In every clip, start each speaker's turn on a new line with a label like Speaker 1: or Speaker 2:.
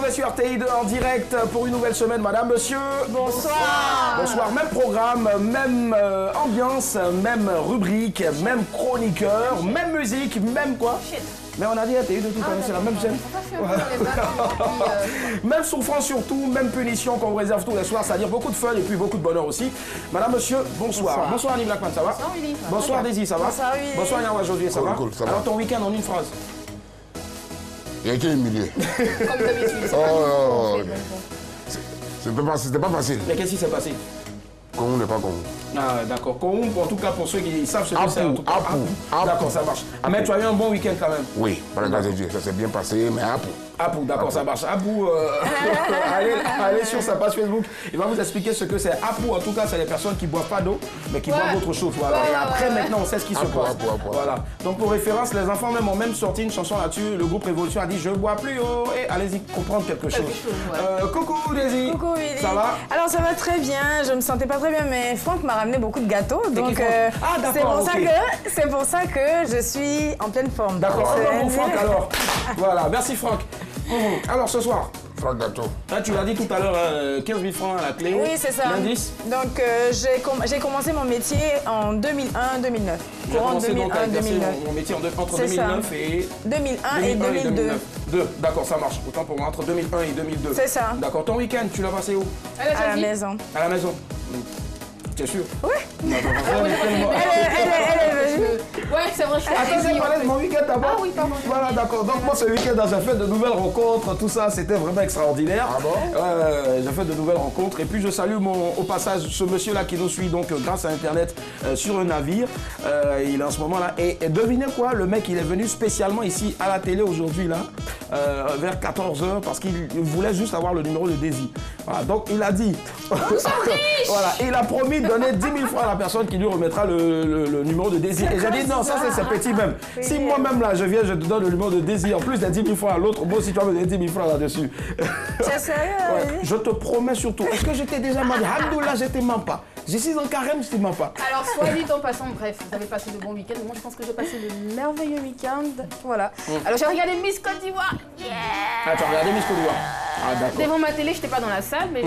Speaker 1: Sur RTI2 en direct pour une nouvelle semaine. Madame, monsieur,
Speaker 2: bonsoir.
Speaker 1: Bonsoir, même programme, même ambiance, même rubrique, même chroniqueur, même musique, même quoi. Mais on a dit RTI2 tout à l'heure, c'est la même chaîne. Même souffrance surtout, même punition qu'on vous réserve tous les soirs, c'est-à-dire beaucoup de fun et puis beaucoup de bonheur aussi. Madame, monsieur, bonsoir. Bonsoir Annie Blackman, ça va?
Speaker 2: Bonsoir Willy.
Speaker 1: Bonsoir Daisy, ça va?
Speaker 2: Bonsoir Willy.
Speaker 1: Bonsoir Yawa Josué, ça va?
Speaker 3: Cool, ça va.
Speaker 1: Alors ton week-end en une phrase.
Speaker 3: Il a été humilié.
Speaker 2: Comme d'habitude.
Speaker 3: Oh, c'était pas facile.
Speaker 1: Mais qu'est-ce qui s'est passé?
Speaker 3: Qu'on n'est pas con.
Speaker 1: Ah, d'accord. En tout cas, pour ceux qui savent ce que c'est. D'accord, ça marche. Mais tu as eu un bon week-end quand même.
Speaker 3: Oui, par la grâce de Dieu, ça s'est bien passé, mais
Speaker 1: Apou, d'accord, ça marche. Apou, allez sur sa page Facebook, il va vous expliquer ce que c'est. Apou, en tout cas, c'est les personnes qui ne boivent pas d'eau, mais qui boivent autre chose. Voilà. Et après, maintenant, on sait ce qui se passe. Voilà. Donc, pour référence, les enfants même ont même sorti une chanson là-dessus. Le groupe Révolution a dit « Je bois plus haut » et allez-y comprendre quelque chose. Coucou, Daisy.
Speaker 2: Coucou, Willy.
Speaker 1: Ça va?
Speaker 2: Alors, ça va très bien. Je me sentais pas très bien, mais Franck m'a ramené beaucoup de gâteaux. Donc, c'est pour ça que je suis en pleine forme.
Speaker 1: D'accord, bon Franck alors. Voilà, merci Franck. Alors ce soir,
Speaker 3: Franck Gâteau.
Speaker 1: Là, tu l'as dit tout à l'heure, 15 000 francs à la clé.
Speaker 2: Oui, c'est ça.
Speaker 1: L'indice.
Speaker 2: Donc, j'ai commencé mon métier en 2001-2009.
Speaker 1: Courant 2001-2009. Mon métier entre 2009 et...
Speaker 2: 2001 et 2002.
Speaker 1: D'accord, ça marche. Autant pour moi, entre 2001 et 2002.
Speaker 2: C'est ça.
Speaker 1: D'accord. Ton week-end, tu l'as passé où?
Speaker 2: À la maison.
Speaker 1: À la maison. T'es sûr?
Speaker 2: Oui.
Speaker 1: Elle est
Speaker 2: venue.
Speaker 4: Ouais, c'est vrai, je suis
Speaker 1: Attends, c'est parlé de mon week-end d'abord.
Speaker 4: Ah oui, pardon.
Speaker 1: Voilà, d'accord. Donc moi, ce week-end, j'ai fait de nouvelles rencontres, tout ça, c'était vraiment extraordinaire.
Speaker 3: Ah bon?
Speaker 1: J'ai fait de nouvelles rencontres. Et puis, je salue au passage ce monsieur-là qui nous suit, donc grâce à Internet, sur un navire. Il est en ce moment-là. Et devinez quoi? Le mec, il est venu spécialement ici à la télé aujourd'hui, là, vers 14 h, parce qu'il voulait juste avoir le numéro de Daisy. Voilà, donc il a dit... Voilà, il a promis de donner 10 000 francs à la personne qui lui remettra le numéro de Daisy. Et j'ai dit non, ça c'est petit même. Si moi-même là je viens, je te donne le numéro de Daisy, en plus des 10 000 francs à l'autre, moi aussi tu vas me donner 10 000 francs là-dessus.
Speaker 2: C'est sérieux?
Speaker 1: Ouais, je te promets surtout. Est-ce que j'étais déjà marié? Alhamdoulilah, je te mens pas. Je suis en carême, je te mens pas.
Speaker 4: Alors, soit dit en passant, bref, vous avez passé de bons week-ends. Moi, je pense que j'ai passé de merveilleux week-end. Voilà. Alors, j'ai regardé Miss Côte d'Ivoire. Yeah!
Speaker 1: Ah, tu as regardé Miss Côte d'Ivoire? Ah, d'accord.
Speaker 4: Devant ma télé, je n'étais pas dans la salle, mais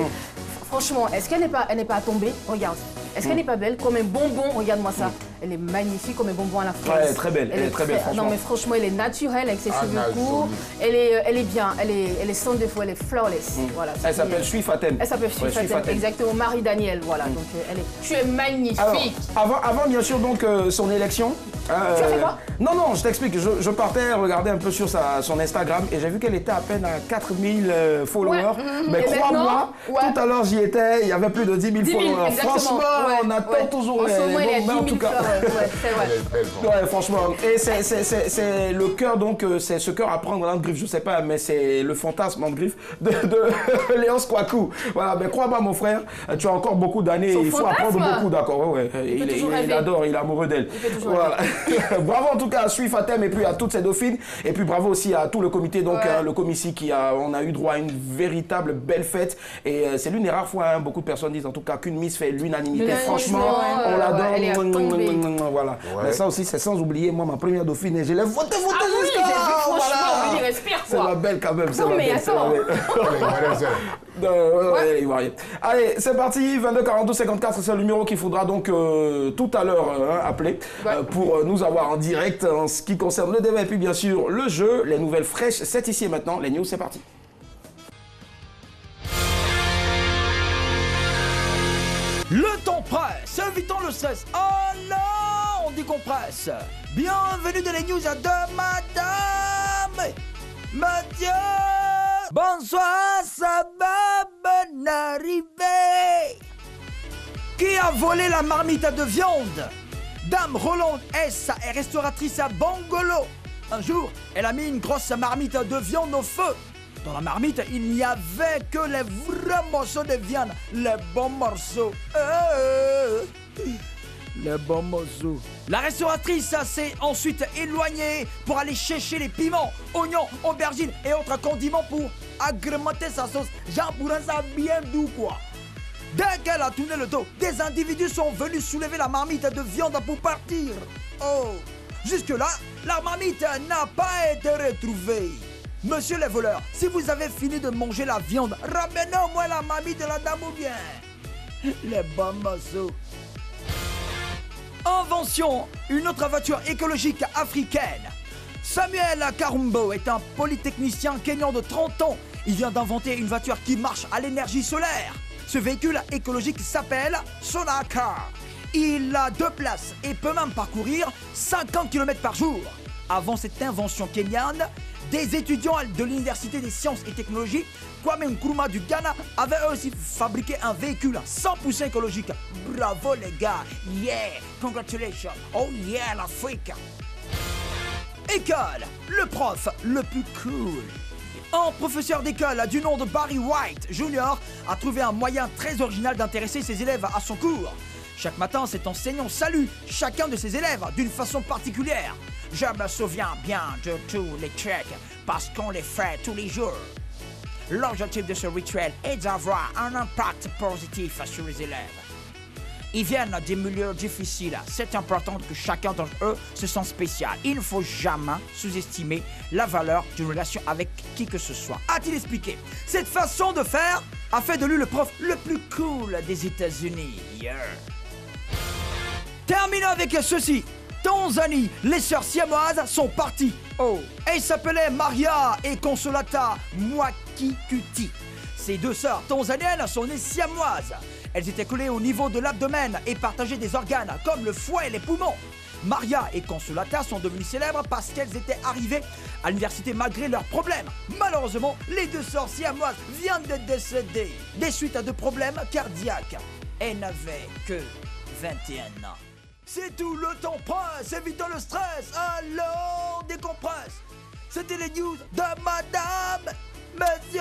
Speaker 4: franchement, est-ce qu'elle n'est pas tombée? Regarde. Est-ce qu'elle n'est pas belle? Comme un bonbon, regarde-moi ça. Elle est magnifique comme un bonbon à la fraise.
Speaker 1: Ouais, elle est très belle, elle est très belle, franchement.
Speaker 4: Non, mais franchement, elle est naturelle avec ses cheveux courts. Elle est bien, elle est sans défaut, elle est flawless. Voilà,
Speaker 1: elle s'appelle Sui Fatem.
Speaker 4: Elle s'appelle Sui Fatem, exactement. Marie-Daniel, voilà. Donc, tu es magnifique.
Speaker 1: Alors, avant bien sûr, donc, son élection.
Speaker 4: Tu as fait quoi?
Speaker 1: Non, je t'explique. Je partais regarder un peu sur son Instagram et j'ai vu qu'elle était à peine à 4000 followers.
Speaker 4: Ouais.
Speaker 1: Mais crois-moi, tout à l'heure j'y étais, il y avait plus de 10 000 followers.
Speaker 4: Exactement.
Speaker 1: Franchement, on attend toujours les bons, en tout cas.
Speaker 4: C'est vrai.
Speaker 1: Ouais, franchement. Et c'est le cœur, donc, c'est ce cœur à prendre en griffe, je sais pas, mais c'est le fantasme en griffe de Léonce Kouakou. Voilà, mais crois-moi, mon frère, tu as encore beaucoup d'années, il faut apprendre beaucoup, d'accord. Ouais. Il adore, il est amoureux d'elle. Voilà. Bravo en tout cas à Sui Fatem et puis à toutes ces dauphines. Et puis bravo aussi à tout le comité, donc le comici on a eu droit à une véritable belle fête. Et c'est l'une des rares fois, beaucoup de personnes disent en tout cas qu'une Miss fait l'unanimité. Franchement, on l'adore. Voilà. Mais ça aussi, c'est sans oublier, moi, ma première dauphine, et je l'ai votée jusqu'à là.
Speaker 4: Franchement, on respire quoi.
Speaker 1: C'est ma belle quand même.
Speaker 4: Non mais attends.
Speaker 1: Allez, c'est parti, 22 42 54, c'est le numéro qu'il faudra donc tout à l'heure appeler pour nous avoir en direct en ce qui concerne le débat et puis bien sûr le jeu, les nouvelles fraîches, c'est ici et maintenant, les news, c'est parti.
Speaker 5: Le temps presse, évitons le stress. Oh non, on décompresse. Bienvenue dans les news de madame, Mathieu. Bonsoir, ça va, bonne arrivée. Qui a volé la marmite de viande? Dame Rolande S est restauratrice à Bangolo. Un jour, elle a mis une grosse marmite de viande au feu. Dans la marmite, il n'y avait que les vrais morceaux de viande, les bons morceaux. Les bons morceaux. La restauratrice s'est ensuite éloignée pour aller chercher les piments, oignons, aubergines et autres condiments pour agrémenter sa sauce, genre pour rendre ça bien doux quoi. Dès qu'elle a tourné le dos, des individus sont venus soulever la marmite de viande pour partir. Oh, jusque-là, la marmite n'a pas été retrouvée. Monsieur les voleurs, si vous avez fini de manger la viande, ramenez au moins la marmite de la dame ou bien les bons morceaux. Invention, une autre voiture écologique africaine. Samuel Karumbo est un polytechnicien kényan de 30 ans. Il vient d'inventer une voiture qui marche à l'énergie solaire. Ce véhicule écologique s'appelle Solar Car. Il a 2 places et peut même parcourir 50 km par jour. Avant cette invention kenyane, des étudiants de l'Université des sciences et technologies, Kwame Nkrumah du Ghana, avaient aussi fabriqué un véhicule 100% écologique. Bravo les gars, yeah, congratulations, oh yeah l'Afrique. École, le prof le plus cool. Un professeur d'école du nom de Barry White Jr. a trouvé un moyen très original d'intéresser ses élèves à son cours. Chaque matin, cet enseignant salue chacun de ses élèves d'une façon particulière. Je me souviens bien de tous les trucs parce qu'on les fait tous les jours. L'objectif de ce rituel est d'avoir un impact positif sur les élèves. Ils viennent des milieux difficiles. C'est important que chacun d'entre eux se sente spécial. Il ne faut jamais sous-estimer la valeur d'une relation avec qui que ce soit. A-t-il expliqué? Cette façon de faire a fait de lui le prof le plus cool des États-Unis. Yeah. Terminons avec ceci. Tanzanie, les sœurs siamoises sont parties. Oh, elles s'appelaient Maria et Consolata Mwakikuti. Ces 2 sœurs tanzaniennes sont nées siamoises. Elles étaient collées au niveau de l'abdomen et partageaient des organes comme le foie et les poumons. Maria et Consolata sont devenues célèbres parce qu'elles étaient arrivées à l'université malgré leurs problèmes. Malheureusement, les 2 sœurs siamoises viennent de décéder des suites à de problèmes cardiaques. Elles n'avaient que 21 ans. C'est tout, le temps presse, évitons le stress, alors décompresse. C'était les news de Madame Monsieur.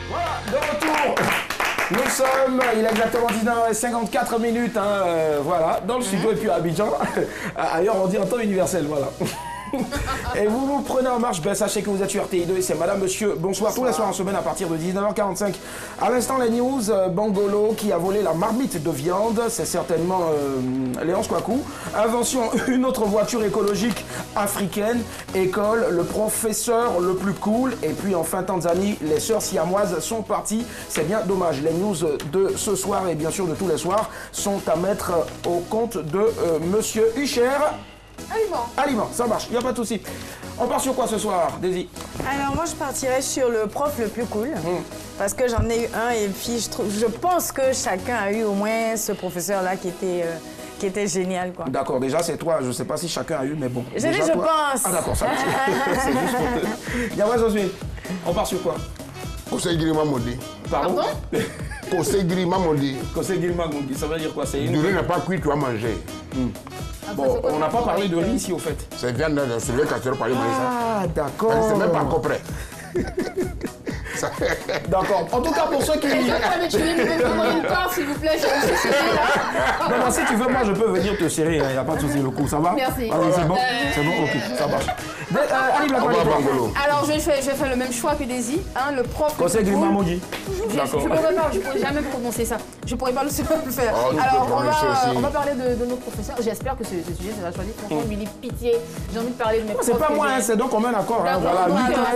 Speaker 1: Voilà, de retour. Nous sommes, il est exactement 19h54 minutes, voilà, dans le studio et puis à Abidjan. Ailleurs, on dit en temps universel, voilà. Et vous vous prenez en marche, ben sachez que vous êtes sur RTI2 et c'est Madame Monsieur. Bonsoir, tous les soirs en semaine à partir de 19h45. À l'instant, les news, Bangolo qui a volé la marmite de viande, c'est certainement Léonce Kouakou. Invention, une autre voiture écologique africaine. École, le professeur le plus cool. Et puis enfin, Tanzanie, les sœurs siamoises sont parties. C'est bien dommage. Les news de ce soir et bien sûr de tous les soirs sont à mettre au compte de Monsieur Hucher. Aliment, ça marche, il n'y a pas de souci. On part sur quoi ce soir, Daisy?
Speaker 2: Alors moi je partirais sur le prof le plus cool, parce que j'en ai eu un et puis je pense que chacun a eu au moins ce professeur-là qui était génial, quoi.
Speaker 1: D'accord, déjà c'est toi, je ne sais pas si chacun a eu, mais bon.
Speaker 2: J'ai dit, je pense.
Speaker 1: Ah d'accord, ça marche. C'est juste pour te... Yawaz Osmi, on part sur quoi?
Speaker 3: Conseil Grima Mondi.
Speaker 1: Pardon?
Speaker 3: Conseil Grima Mondi.
Speaker 1: Conseil Grima Mondi, ça veut dire quoi? C'est une...
Speaker 3: Le riz n'est pas cuit, tu vas manger.
Speaker 1: Bon, on n'a pas parlé de riz ici au fait.
Speaker 3: C'est viande sur le 4 heures par jour.
Speaker 1: Ah d'accord.
Speaker 3: C'est même pas encore prêt.
Speaker 1: D'accord. En tout cas, pour ceux qui...
Speaker 4: Tu veux prendre une part, s'il vous plaît,
Speaker 1: Non, non, si tu veux, moi, je peux venir te serrer. Il n'y a pas de souci, le coup, ça va?
Speaker 4: Merci.
Speaker 1: Allez, c'est bon? C'est bon? Ok, ça marche.
Speaker 4: Alors, je vais faire le même choix que Daisy. Le prof...
Speaker 1: Conseil Grima Mondi.
Speaker 4: D'accord. Je ne pourrais jamais prononcer ça. Je ne pourrais pas le faire. Alors, on va parler de nos professeurs. J'espère que ce sujet sera choisi. Franchement, Willy, pitié. J'ai envie de parler de mes profs.
Speaker 1: C'est pas moi, c'est donc on met un accord.
Speaker 2: Voilà,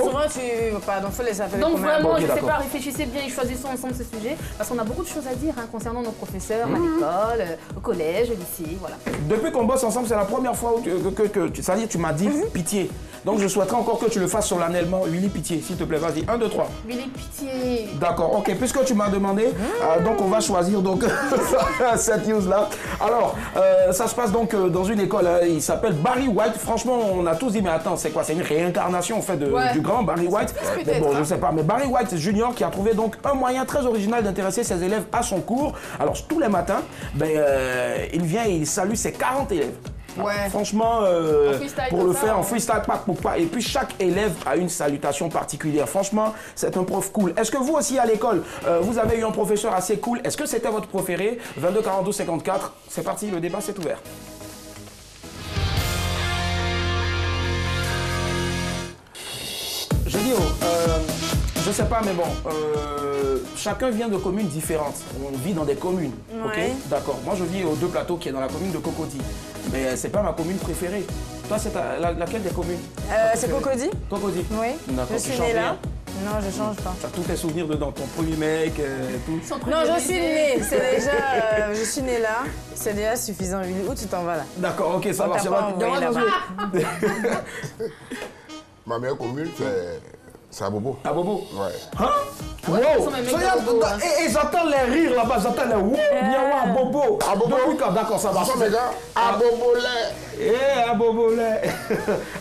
Speaker 2: souvent, pardon, faut les appeler.
Speaker 4: Donc vraiment, je ne sais pas, réfléchissez bien et choisissez ensemble ce sujet. Parce qu'on a beaucoup de choses à dire concernant nos professeurs à l'école, au collège, au lycée, voilà.
Speaker 1: Depuis qu'on bosse ensemble, c'est la première fois que ça dit, tu m'as dit pitié. Donc je souhaiterais encore que tu le fasses solennellement. Willy, pitié, s'il te plaît, vas-y. 1, 2, 3.
Speaker 4: Willy, pitié.
Speaker 1: D'accord, ok. Puisque tu m'as demandé, donc on va choisir donc cette news-là. Alors, ça se passe donc dans une école, il s'appelle Barry White. Franchement, on a tous dit, mais attends, c'est quoi? C'est une réincarnation en fait du grand Barry White. Mais bon, je sais pas. Mais Barry White Jr. qui a trouvé donc un moyen très original d'intéresser ses élèves à son cours. Alors, tous les matins, il vient et il salue ses 40 élèves.
Speaker 4: Ouais.
Speaker 1: Franchement,
Speaker 4: freestyle
Speaker 1: pour
Speaker 4: comme
Speaker 1: le
Speaker 4: ça,
Speaker 1: faire en
Speaker 4: ouais.
Speaker 1: freestyle, pas pour pas. Et puis chaque élève a une salutation particulière. Franchement, c'est un prof cool. Est-ce que vous aussi à l'école, vous avez eu un professeur assez cool? Est-ce que c'était votre préféré? 22 42 54. C'est parti, le débat s'est ouvert. Je dis, je sais pas, mais bon, chacun vient de communes différentes. On vit dans des communes, ok?
Speaker 2: Ouais.
Speaker 1: D'accord. Moi, je vis aux Deux Plateaux, qui est dans la commune de Cocody. Mais c'est pas ma commune préférée. Toi, c'est laquelle des communes?
Speaker 2: C'est Cocody?
Speaker 1: Cocody.
Speaker 2: Oui.
Speaker 1: D'accord.
Speaker 2: Je
Speaker 1: Tu
Speaker 2: suis
Speaker 1: changes
Speaker 2: née là.
Speaker 1: rien?
Speaker 2: Non, je change pas.
Speaker 1: Tu as tous tes souvenirs dedans, ton premier mec et tout.
Speaker 2: Non, je suis née. C'est déjà. Je suis née là. C'est déjà suffisant. Où tu t'en vas là?
Speaker 1: D'accord, ok, ça
Speaker 2: On
Speaker 1: va.
Speaker 2: t'a
Speaker 1: ça
Speaker 2: pas
Speaker 1: va.
Speaker 2: envoyé
Speaker 1: Demande
Speaker 2: là-bas.
Speaker 3: Ma meilleure commune, c'est à Bobo.
Speaker 1: À Bobo.
Speaker 3: Ouais.
Speaker 1: Hein?
Speaker 4: ouais,
Speaker 1: Wow!
Speaker 4: ce sont mes mecs
Speaker 1: Ça y est,
Speaker 4: de Bobo, hein.
Speaker 1: et j'entends les rires là-bas, j'entends les wouh, bien ouais, à Bobo.
Speaker 3: À Bobo.
Speaker 1: Depuis quand? D'accord, ça va.
Speaker 3: Ce sont mes gars à Bobo là.
Speaker 1: Eh, à Bobo, là.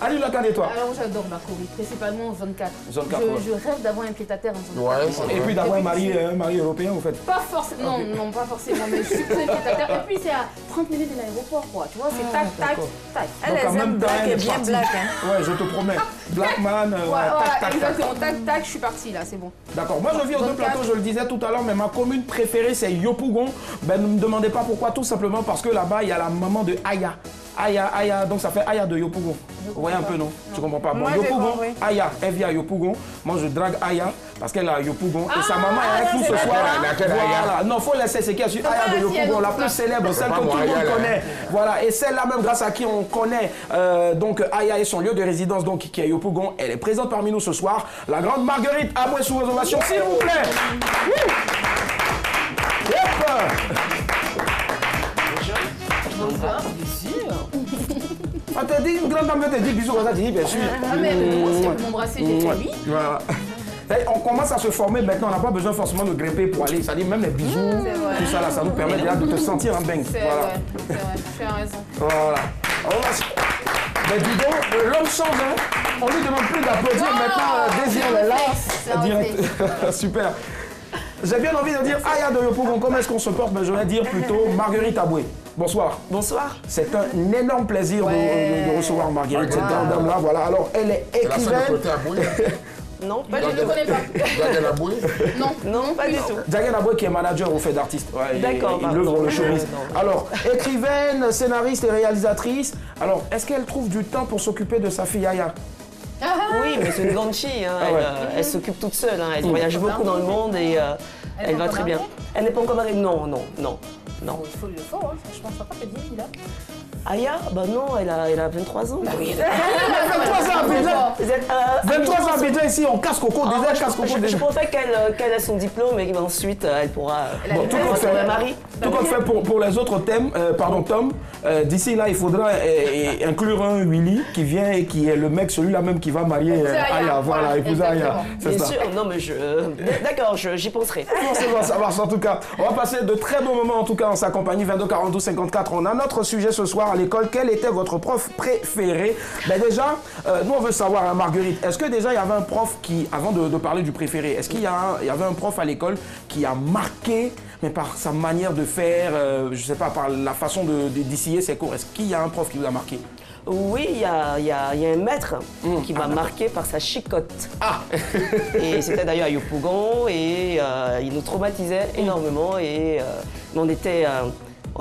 Speaker 1: Allez, le cas de toi.
Speaker 4: Alors j'adore Marcory, principalement zone 4.
Speaker 1: Zone 4, ouais.
Speaker 4: Je rêve d'avoir un pied-à-terre en zone 4.
Speaker 3: Ouais, c'est
Speaker 1: Et
Speaker 3: vrai.
Speaker 1: puis d'avoir un mari européen, vous faites.
Speaker 4: Pas forcément, non, pas forcément, mais je suis très pied-à-terre. Et puis c'est à 30 minutes de l'aéroport, quoi. Tu vois, c'est tac, tac,
Speaker 1: d'accord.
Speaker 4: tac.
Speaker 2: Elle,
Speaker 1: Donc, en
Speaker 2: elle
Speaker 1: même
Speaker 2: aime
Speaker 1: temps,
Speaker 2: black
Speaker 1: elle
Speaker 2: et
Speaker 1: est
Speaker 2: bien
Speaker 1: partie.
Speaker 2: black. Hein.
Speaker 1: Ouais, je te promets. Blackman,
Speaker 4: Ouais,
Speaker 1: tac, tac,
Speaker 4: exactement.
Speaker 1: tac.
Speaker 4: Tac, tac, je suis partie là, c'est bon.
Speaker 1: D'accord, moi je vis aux Deux
Speaker 4: 24.
Speaker 1: Plateaux, je le disais tout à l'heure, mais ma commune préférée c'est Yopougon. Ben ne me demandez pas pourquoi, tout simplement parce que là-bas il y a la maman de Aya. Aya, donc ça fait Aya de Yopougon. Vous voyez un peu, non? Tu comprends pas? Bon,
Speaker 2: Moi, j'ai
Speaker 1: Yopougon,
Speaker 2: compris.
Speaker 1: Aya, elle vit à Yopougon. Moi je drague Aya parce qu'elle est à Yopougon. Et sa maman est avec nous ce
Speaker 2: c'est
Speaker 1: soir.
Speaker 3: laquelle Aya?
Speaker 1: Voilà, non, faut laisser, c'est qui a su Aya de
Speaker 4: pas la
Speaker 1: Yopougon, la
Speaker 4: sienne,
Speaker 1: plus célèbre, celle
Speaker 3: pas
Speaker 1: que tout
Speaker 3: moi,
Speaker 1: le monde
Speaker 3: Aya, là.
Speaker 1: connaît. Voilà, et celle-là même grâce à qui on connaît donc Aya et son lieu de résidence, donc qui est Yopougon. Elle est présente parmi nous ce soir. La grande Marguerite Aboué sous vos ovations, s'il vous plaît. Wouh! Yep! On te dit, une grande dame te dit bisous comme ça, tu dis bien sûr.
Speaker 4: Ah, mais moi aussi, elle peut m'embrasser, j'ai fait oui.
Speaker 1: Voilà. Et on commence à se former maintenant, on n'a pas besoin forcément de grimper pour aller. C'est-à-dire même les bisous,
Speaker 4: vrai.
Speaker 1: tout ça là, ça nous permet déjà de te sentir en bang.
Speaker 4: C'est
Speaker 1: Voilà.
Speaker 4: vrai, tu as raison.
Speaker 1: Voilà. Mais dis donc, l'homme change, hein. On lui demande plus d'applaudir, maintenant, Désir est là.
Speaker 4: C'est un
Speaker 1: Direct. Super. J'ai bien envie de dire Aya de Yopougon, comment est-ce qu'on se porte? Mais je vais dire plutôt Marguerite Aboué. Bonsoir.
Speaker 2: Bonsoir.
Speaker 1: C'est un énorme plaisir de recevoir Marguerite, cette grande dame-là. Voilà. Alors, elle est
Speaker 3: C'est la seule
Speaker 1: écrivaine.
Speaker 3: côté à Boué.
Speaker 2: Non, pas
Speaker 4: Je
Speaker 2: du
Speaker 4: ne
Speaker 2: tout.
Speaker 4: connais pas.
Speaker 3: Drague à Boué.
Speaker 4: Non,
Speaker 2: Non, pas du tout.
Speaker 1: Diane Aboué qui est manager au fait d'artistes. Ouais,
Speaker 2: D'accord,
Speaker 1: Il
Speaker 2: pardon.
Speaker 1: œuvre dans le showbiz.
Speaker 2: Non.
Speaker 1: Alors, écrivaine, scénariste et réalisatrice. Alors, est-ce qu'elle trouve du temps pour s'occuper de sa fille Aya?
Speaker 6: Oui, mais c'est une grande fille. Hein.
Speaker 1: Ah ouais.
Speaker 6: Elle s'occupe toute seule. Hein. Elle voyage beaucoup dans le monde et elle va très bien. Elle n'est pas encore mariée. Non.
Speaker 4: Il faut le faire, hein. Franchement, ça va pas te dire, il a.
Speaker 6: Aya, bah non, elle a 23 ans. Oui.
Speaker 1: 23 ans, Abidjan.
Speaker 6: Vous êtes,
Speaker 1: 23 ans, Abidjan, ici, on casse coco, déjà casse coco.
Speaker 6: je préfère qu'elle ait son diplôme et qu'ensuite elle pourra
Speaker 1: Bon, tout compte
Speaker 6: retrouver un
Speaker 1: fait,
Speaker 6: mari.
Speaker 1: tout compte fait pour les autres thèmes, Tom, d'ici là, il faudra inclure un Willy qui vient et qui est le mec, celui-là même qui va marier Aya. Voilà, épouser Aya. C'est
Speaker 6: Bien
Speaker 1: ça.
Speaker 6: sûr, non mais d'accord, j'y penserai.
Speaker 1: Forcément, ça marche en tout cas. On va passer de très bons moments en tout cas en sa compagnie. 22 42 54. On a notre sujet ce soir à l'école. Quel était votre prof préféré? Ben déjà, nous on veut savoir, hein, Marguerite, est-ce que déjà il y avait un prof qui, avant de parler du préféré, est-ce qu'il y avait un prof à l'école qui a marqué, mais par sa manière de faire, je sais pas, par la façon d'essayer ses cours? Est-ce qu'il y a un prof qui vous a marqué?
Speaker 6: Oui, il y a un maître qui m'a marqué par sa chicotte.
Speaker 1: Ah.
Speaker 6: Et c'était d'ailleurs à Yopougon et il nous traumatisait énormément et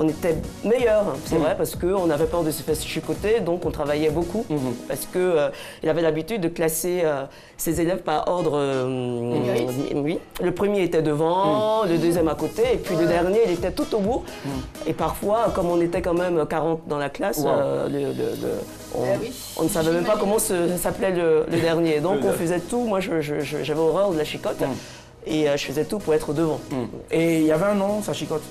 Speaker 6: on était meilleurs, c'est vrai, parce qu'on avait peur de se faire chicoter, donc on travaillait beaucoup, parce qu'il avait l'habitude de classer ses élèves par ordre. Oui. Le premier était devant, le deuxième à côté, et puis le dernier, il était tout au bout. Et parfois, comme on était quand même 40 dans la classe, on ne savait même pas comment s'appelait le dernier. Donc on faisait tout, moi j'avais horreur de la chicotte, et je faisais tout pour être devant.
Speaker 1: Et il y avait un nom, sa chicotte?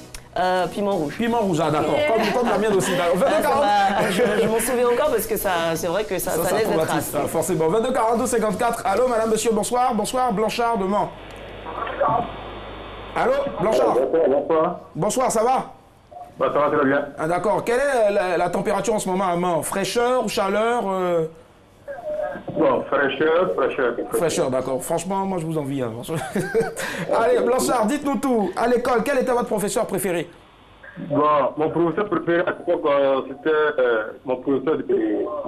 Speaker 6: Piment rouge.
Speaker 1: Piment rouge, ah, d'accord. Comme la mienne aussi.
Speaker 6: Je m'en souviens encore parce que c'est vrai que ça laisse des traces.
Speaker 1: Forcément. 22 42 54. Allô, madame, monsieur, bonsoir. Bonsoir, Blanchard de Mans. Allô, Blanchard.
Speaker 7: Bonsoir.
Speaker 1: Bonsoir, ça va?
Speaker 7: Bah, ça va très bien.
Speaker 1: Ah, d'accord. Quelle est la température en ce moment à Mans? Fraîcheur ou chaleur?
Speaker 7: Bon, fraîcheur.
Speaker 1: Fraîcheur, d'accord. Franchement, moi, je vous envie. Hein. Allez, Blanchard, dites-nous tout. À l'école, quel était votre professeur préféré?
Speaker 7: Bon, mon professeur préféré à l'époque, c'était mon professeur de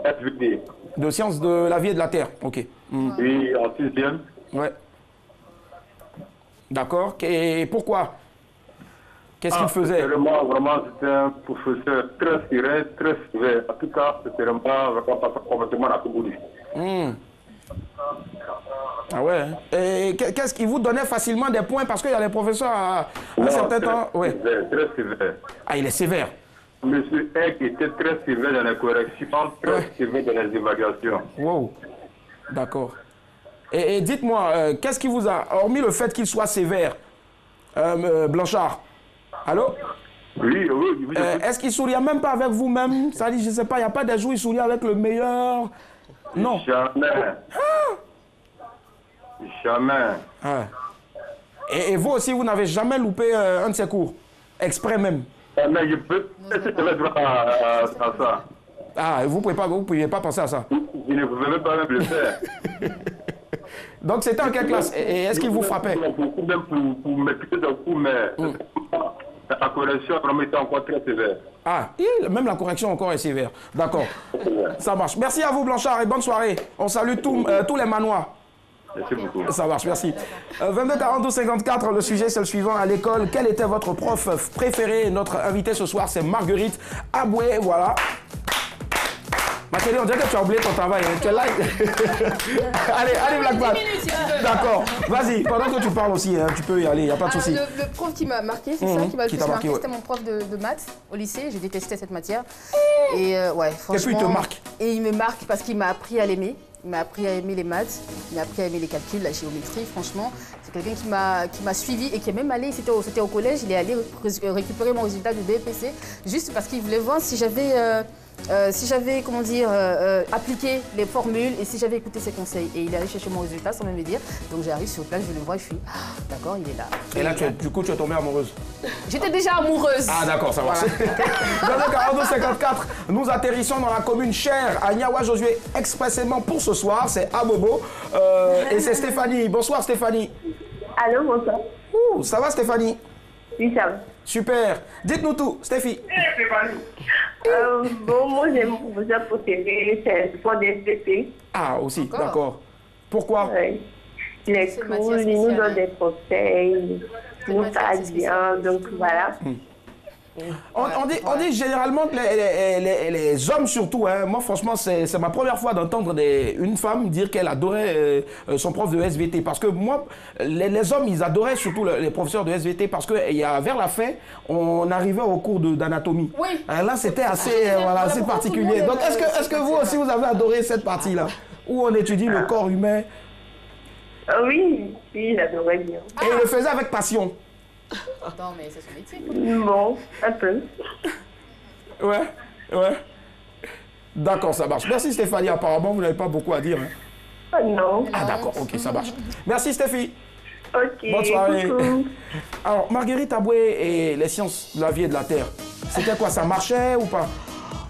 Speaker 7: SVT.
Speaker 1: De sciences de la vie et de la terre. Ok.
Speaker 7: Oui, en 6e.
Speaker 1: Ouais. D'accord. Et pourquoi? Qu'est-ce qu'il faisait?
Speaker 7: Vraiment, c'était un professeur très sérieux, très sévère. En tout cas, c'était vraiment pas complètement à tout bout.
Speaker 1: Ah ouais. Et qu'est-ce qu'il vous donnait facilement des points parce qu'il y a des professeurs à un certain temps. Ouais.
Speaker 7: Très sévère.
Speaker 1: Ah, il est sévère.
Speaker 7: Monsieur Egg était très sévère dans les corrections, très sévère dans les évaluations.
Speaker 1: Wow. D'accord. Et dites-moi, qu'est-ce qui vous a, hormis le fait qu'il soit sévère, Blanchard? Allô?
Speaker 7: Oui.
Speaker 1: Est-ce qu'il souriait même pas avec vous-même? Ça dit, je sais pas, il n'y a pas des jours où il sourit avec le meilleur? Non.
Speaker 7: Jamais. Jamais.
Speaker 1: Ah. Et vous aussi, vous n'avez jamais loupé un de ses cours? Exprès même?
Speaker 7: Mais je peux droit à ça.
Speaker 1: Ah, vous ne pouviez pas penser à ça?
Speaker 7: Je ne pouvais même pas le faire.
Speaker 1: Donc c'était en quelle classe? Et est-ce qu'il vous frappait?
Speaker 7: Même pour maîtriser d'un coup, mais la correction vraiment était encore très sévère.
Speaker 1: Ah, même la correction encore est sévère. D'accord. Ça marche. Merci à vous, Blanchard, et bonne soirée. On salue tous les manois.
Speaker 7: Merci beaucoup.
Speaker 1: Ça marche, merci. 22 42 54, le sujet c'est le suivant. À l'école, quel était votre prof préféré? Notre invité ce soir, c'est Marguerite Aboué. Voilà. Ma chérie, on dirait que tu as oublié ton travail. Tu es là. allez, Black Bat. D'accord. Vas-y, pendant que tu parles aussi, hein, tu peux y aller, il n'y a pas de souci.
Speaker 4: Le prof qui m'a marqué, c'est ça qui m'a le plus marqué, c'était mon prof de maths au lycée. Je détestais cette matière. Et ouais, franchement.
Speaker 1: Et puis il te marque.
Speaker 4: Et il me marque parce qu'il m'a appris à l'aimer. Il m'a appris à aimer les maths, il m'a appris à aimer les calculs, la géométrie, franchement. C'est quelqu'un qui m'a suivi et qui est même allé, c'était au collège, il est allé récupérer mon résultat du BEPC juste parce qu'il voulait voir si j'avais, comment dire, appliqué les formules et si j'avais écouté ses conseils. Et il est allé chercher mon résultat sans même me dire. Donc j'arrive sur place, je le vois, je suis d'accord, il est là.
Speaker 1: Et là, du coup, tu es tombée amoureuse?
Speaker 4: J'étais déjà amoureuse.
Speaker 1: Ah d'accord, ça va. Voilà. 42-54, nous atterrissons dans la commune chère à Niawa Josué expressément pour ce soir. C'est Abobo et c'est Stéphanie. Bonsoir Stéphanie.
Speaker 8: Allô, bonsoir.
Speaker 1: Ouh, ça va Stéphanie?
Speaker 8: Oui, ça va.
Speaker 1: Super. Dites-nous tout, Stéphie.
Speaker 8: Bon, moi, j'ai mon professeur préféré, c'est le prof de SVT.
Speaker 1: Ah, aussi, d'accord. Pourquoi?
Speaker 8: Oui. Il est cool, il nous donne des conseils, il nous parle bien, donc voilà.
Speaker 1: On dit généralement que les hommes surtout, hein, moi franchement c'est ma première fois d'entendre une femme dire qu'elle adorait son prof de SVT parce que moi, les hommes ils adoraient surtout les professeurs de SVT parce que vers la fin, on arrivait au cours d'anatomie.
Speaker 4: Oui.
Speaker 1: Là c'était assez particulier. Donc est-ce que vous aussi vous avez adoré cette partie-là où on étudie le corps humain?
Speaker 8: Oui, j'adorais bien.
Speaker 1: Et il le faisait avec passion.
Speaker 4: Attends, mais c'est son métier.
Speaker 8: Bon, un peu.
Speaker 1: Ouais. D'accord, ça marche. Merci Stéphanie, apparemment vous n'avez pas beaucoup à dire. Hein.
Speaker 8: Oh non.
Speaker 1: Ah d'accord, ok, ça marche. Merci Stéphie.
Speaker 8: Ok.
Speaker 1: Bonne soirée.
Speaker 8: Coucou.
Speaker 1: Alors, Marguerite Aboué et les sciences de la vie et de la terre, c'était quoi? Ça marchait ou pas?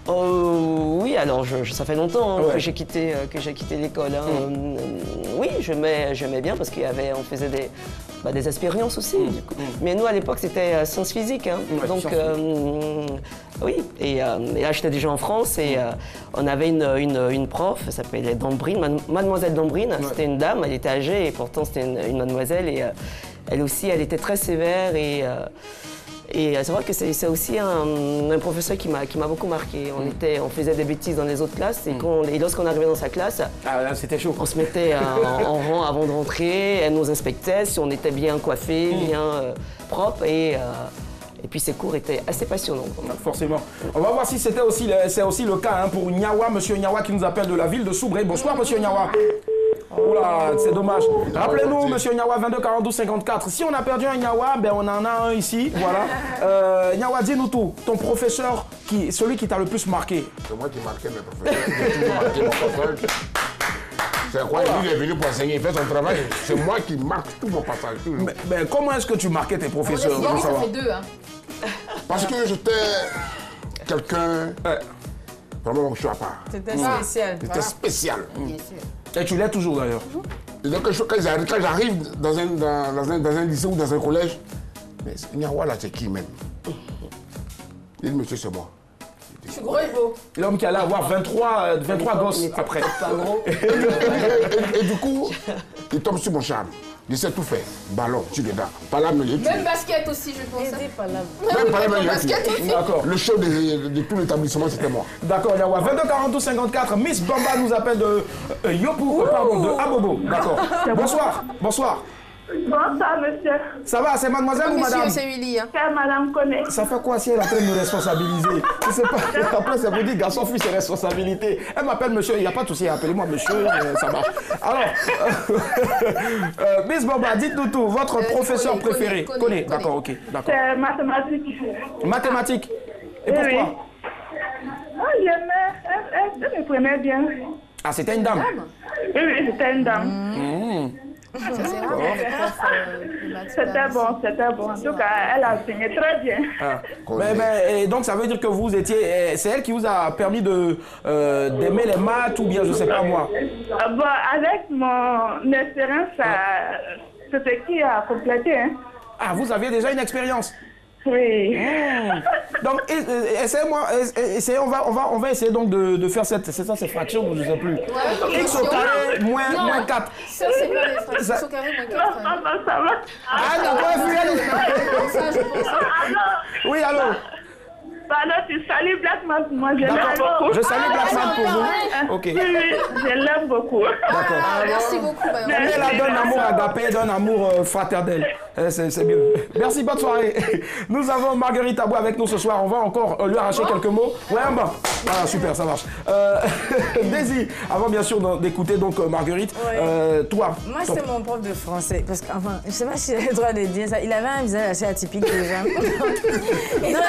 Speaker 6: Oui, alors ça fait longtemps
Speaker 1: Ouais.
Speaker 6: que j'ai quitté l'école. Hein. Oui, j'aimais bien parce on faisait des expériences aussi. Du coup. Mais nous, à l'époque, c'était sciences physiques. Hein.
Speaker 1: Ouais,
Speaker 6: donc,
Speaker 1: sciences
Speaker 6: oui. Et là, j'étais déjà en France et on avait une prof, elle s'appelait Dambrine, Mademoiselle Dambrine.
Speaker 1: Ouais.
Speaker 6: C'était une dame, elle était âgée et pourtant c'était une mademoiselle. Et elle aussi, elle était très sévère et c'est vrai que c'est aussi un professeur qui m'a beaucoup marqué. On faisait des bêtises dans les autres classes et lorsqu'on arrivait dans sa classe,
Speaker 1: c'était chaud.
Speaker 6: on se mettait en rang avant de rentrer, elle nous inspectait si on était bien coiffé, bien propre et puis ces cours étaient assez passionnants.
Speaker 1: Forcément. On va voir si c'est aussi le cas hein, pour Niawa, monsieur Niawa qui nous appelle de la ville de Soubré. Bonsoir monsieur Niawa. Oula, c'est dommage. Rappelez-nous, monsieur Niawa, 22 42 54. Si on a perdu un Niawa, ben on en a un ici. Voilà. Niawa, dis-nous tout. Ton professeur, celui qui t'a le plus marqué.
Speaker 3: C'est moi qui marquais mes professeurs. J'ai toujours marqué mon professeur. C'est quoi? Lui, il est venu pour enseigner, il fait son travail. C'est moi qui marque tout mon passage.
Speaker 1: Mais comment est-ce que tu marquais tes professeurs?
Speaker 4: Il ça fait deux, hein.
Speaker 3: Parce que j'étais quelqu'un vraiment je suis à part.
Speaker 2: C'était spécial.
Speaker 3: J'étais spécial.
Speaker 4: Bien sûr.
Speaker 1: Et tu l'es toujours d'ailleurs.
Speaker 3: Et donc, quand j'arrive dans un lycée ou dans un collège, mais Niawa là, c'est qui même? Il dit, monsieur, c'est moi.
Speaker 4: Je suis gros et beau.
Speaker 1: L'homme qui allait avoir 23 gosses après.
Speaker 6: Pas gros.
Speaker 3: Et du coup, il tombe sur mon charme. Il sait tout faire. Ballon, tu le dents. Palame, il est
Speaker 4: Même basket aussi, je pense.
Speaker 3: Même palame, il est
Speaker 1: D'accord.
Speaker 3: Le show de tout l'établissement, c'était moi.
Speaker 1: D'accord, Yawa. 22 42 54. Miss Bamba nous appelle de Yopou, pardon, de Abobo. D'accord. Bonsoir. Bonsoir.
Speaker 8: Bonsoir, monsieur.
Speaker 1: Ça va, c'est mademoiselle ou madame?
Speaker 4: Monsieur, c'est Willy. Hein.
Speaker 8: C'est madame Koné.
Speaker 1: Ça fait quoi si elle est en train de me responsabiliser? Je sais pas. Après, c'est pour dire garçon, fils, c'est responsabilité. Elle m'appelle monsieur, il n'y a pas de souci, appelez-moi monsieur, ça marche. Alors, Miss Bamba, dites-nous tout. Votre professeur préféré? Koné. D'accord, ok. D'accord.
Speaker 8: C'est mathématiques.
Speaker 1: Mathématiques. Et pourquoi?
Speaker 8: Oui. Oh, j'aimais. Elle me prenait bien.
Speaker 1: Ah, c'était une dame?
Speaker 8: Oui, c'était une dame. C'était bon. En tout cas, elle a enseigné très bien.
Speaker 1: Ah. Et donc, ça veut dire que vous étiez... C'est elle qui vous a permis d'aimer les maths ou bien, je sais pas moi?
Speaker 8: Bon, avec mon expérience, c'est ce qui a complété. Hein.
Speaker 1: Ah, vous aviez déjà une expérience?
Speaker 8: Oui.
Speaker 1: Donc, essayez, on va essayer donc de faire cette fraction, je ne sais plus. X au carré moins 4.
Speaker 4: Ça, c'est pas les fractions. X au carré moins 4.
Speaker 8: Non, ça va.
Speaker 1: Ah, d'accord,
Speaker 4: Ça, je pense.
Speaker 1: oui, allô?
Speaker 8: Alors, tu salues Blackman pour moi, je l'aime beaucoup.
Speaker 1: Je salue Blackman pour vous. Ok.
Speaker 8: Oui, je l'aime beaucoup.
Speaker 1: D'accord.
Speaker 4: Merci beaucoup.
Speaker 1: Elle la donne amour agapé, donne amour fraternel. C'est mieux. Merci, bonne soirée. Nous avons Marguerite Abou avec nous ce soir. On va encore lui arracher quelques mots. Ouais, un bas. Voilà, super, ça marche. Daisy, avant bien sûr d'écouter donc Marguerite, toi.
Speaker 2: Moi, c'était mon prof de français. Parce qu'enfin, je sais pas si j'ai le droit de dire ça. Il avait un visage assez atypique déjà.
Speaker 4: Et non.